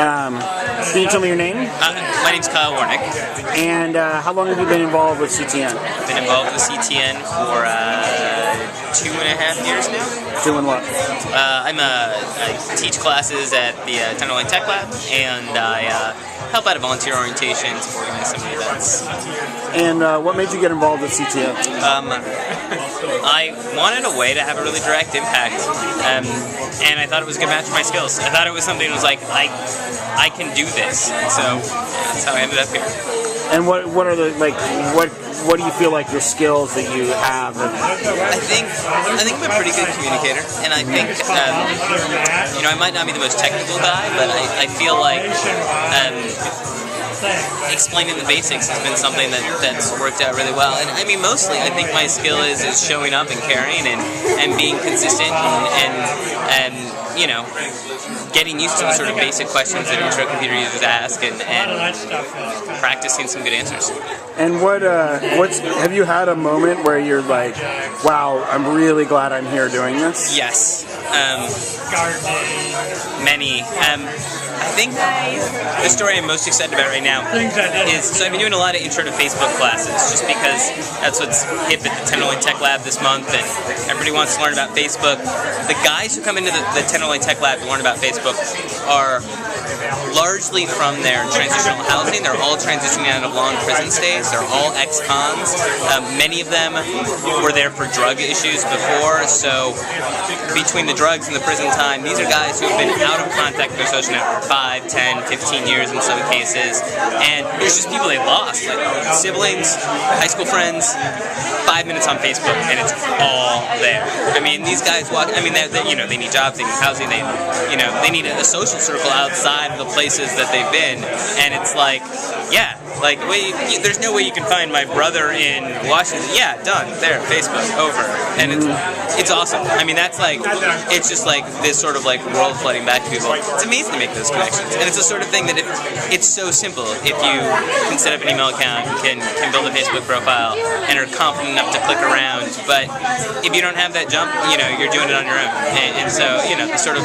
Can you tell me your name? My name's Kyle Warnick. And how long have you been involved with CTN? I've been involved with CTN for 2.5 years now. Doing what? I teach classes at the Tenderloin Tech Lab, and I help out at volunteer orientations, organize some events. And what made you get involved with CTN? I wanted a way to have a really direct impact, and I thought it was a good match for my skills. I thought it was something that was like, I can do this, so that's how I ended up here. And what are the, like, what do you feel like your skills that you have? I think I'm a pretty good communicator, and I think I might not be the most technical guy, but I feel like explaining the basics has been something that's worked out really well. And I mean, mostly I think my skill is showing up and caring and being consistent and getting used to the sort of basic questions that intro computer users ask and practicing some good answers. And have you had a moment where you're like, wow, I'm really glad I'm here doing this? Yes. Many. I think the story I'm most excited about right now is, so I've been doing a lot of intro to Facebook classes just because that's what's hip at the Tenderloin Tech Lab this month, and everybody wants to learn about Facebook. The guys who come into the Tenderloin Tech Lab to learn about Facebook are largely from their transitional housing. They're all transitioning out of long prison stays. They're all ex-cons. Many of them were there for drug issues before, so between the drugs and the prison time, these are guys who have been out of contact with their social network 5, 10, 15 years in some cases, and there's just people they lost, like siblings, high school friends, 5 minutes on Facebook, and it's all there. I mean, these guys walk, I mean, they need jobs, they need housing, they need a social circle outside of the places that they've been, and it's like, yeah, like, there's no way you can find my brother in Washington. Yeah, done, there, Facebook, over, and it's awesome. I mean, that's like, it's just like this sort of like world flooding back to people. It's amazing to make those connections, and it's the sort of thing that it's so simple. If you can set up an email account, can build a Facebook profile, and are confident enough to click around, but if you don't have that jump, you're doing it on your own, and so, the sort of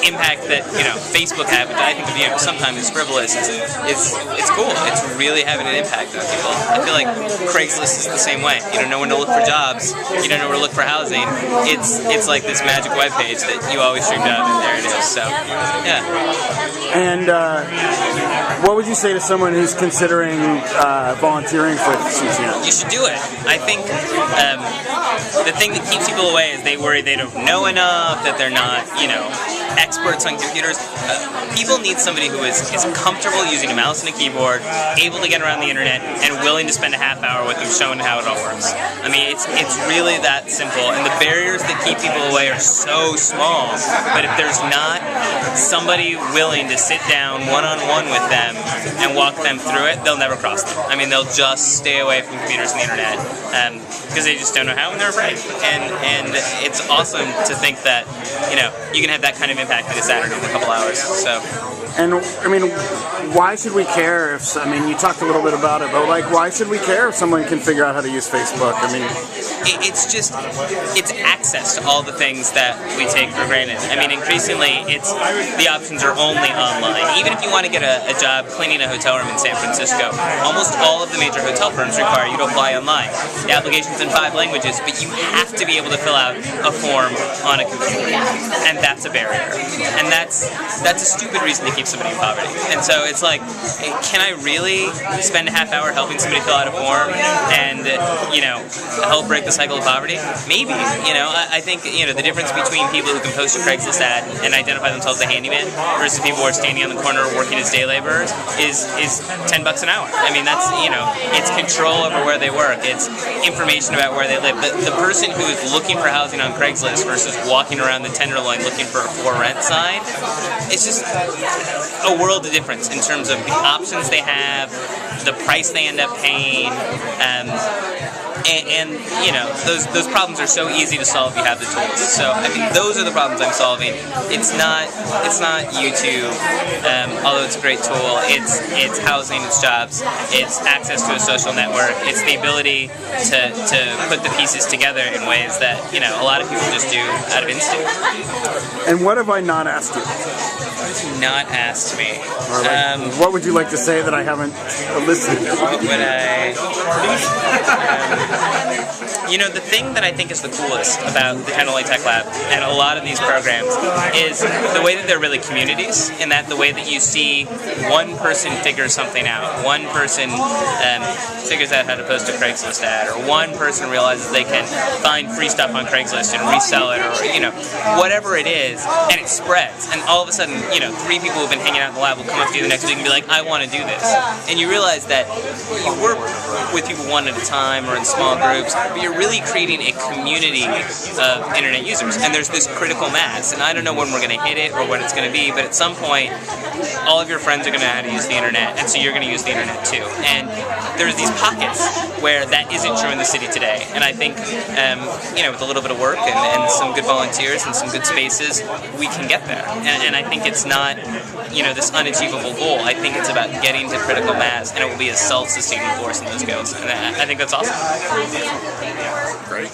impact that, Facebook had, which I think sometimes is frivolous, it's cool. It's really having an impact on people. I feel like Craigslist is the same way. You don't know when to look for jobs, you don't know where to look for housing. It's like this magic webpage that you always dreamed of, and there it is. So, yeah. And what would you say to someone who's considering volunteering for CTN? You should do it. I think the thing that keeps people away is they worry they don't know enough, that they're not, experts on computers. People need somebody who is comfortable using a mouse and a keyboard, able to get around the internet, and willing to spend a half hour with them showing how it all works. I mean, it's really that simple, and the barriers that keep people away are so small, but if there's not somebody willing to sit down one-on-one with them and walk them through it, they'll never cross them. I mean, they'll just stay away from computers and the internet because they just don't know how and they're afraid. And it's awesome to think that, you can have that kind of impact on a Saturday in a couple hours. So. And, I mean, why should we care if, you talked a little bit about it, but, why should we care if someone can figure out how to use Facebook? I mean, it's access to all the things that we take for granted. I mean, increasingly, the options are only online. Even if you want to get a job cleaning a hotel room in San Francisco, almost all of the major hotel firms require you to apply online. The application's in 5 languages, but you have to be able to fill out a form on a computer, and that's a barrier. And that's a stupid reason to keep somebody in poverty. And so it's like, can I really spend a half hour helping somebody fill out a form and, help break the cycle of poverty? Maybe. I think, the difference between people who can post a Craigslist ad and identify themselves as a handyman versus people who are standing on the corner working as day laborers is $10 an hour. I mean, that's, it's control over where they work. It's information about where they live. The person who is looking for housing on Craigslist versus walking around the Tenderloin looking for a for rent sign, it's just a world of difference in terms of the options they have, the price they end up paying, and those problems are so easy to solve if you have the tools. So I mean, those are the problems I'm solving. It's not YouTube, although it's a great tool. It's housing, it's jobs, it's access to a social network, it's the ability to put the pieces together in ways that a lot of people just do out of instinct. And what have I not asked you? not asked me. Or like, what would you like to say that I haven't elicited? What would I... the thing that I think is the coolest about the Tenderly Tech Lab and a lot of these programs is the way that they're really communities, in that the way that you see one person figure something out, one person figures out how to post a Craigslist ad, or one person realizes they can find free stuff on Craigslist and resell it, or whatever it is, and it spreads. And all of a sudden, 3 people who've been hanging out in the lab will come up to you the next week and be like, I want to do this. And you realize that you work with people one at a time or in small groups, but you're really creating a community of internet users. And there's this critical mass, and I don't know when we're going to hit it or when it's going to be, but at some point, all of your friends are going to know how to use the internet, and so you're going to use the internet too. And there's these pockets where that isn't true in the city today. And I think, with a little bit of work and some good volunteers and some good spaces, we can get there. And I think it's not, this unachievable goal. I think it's about getting to critical mass, and it will be a self-sustaining force in those goals. And I think that's awesome. Great.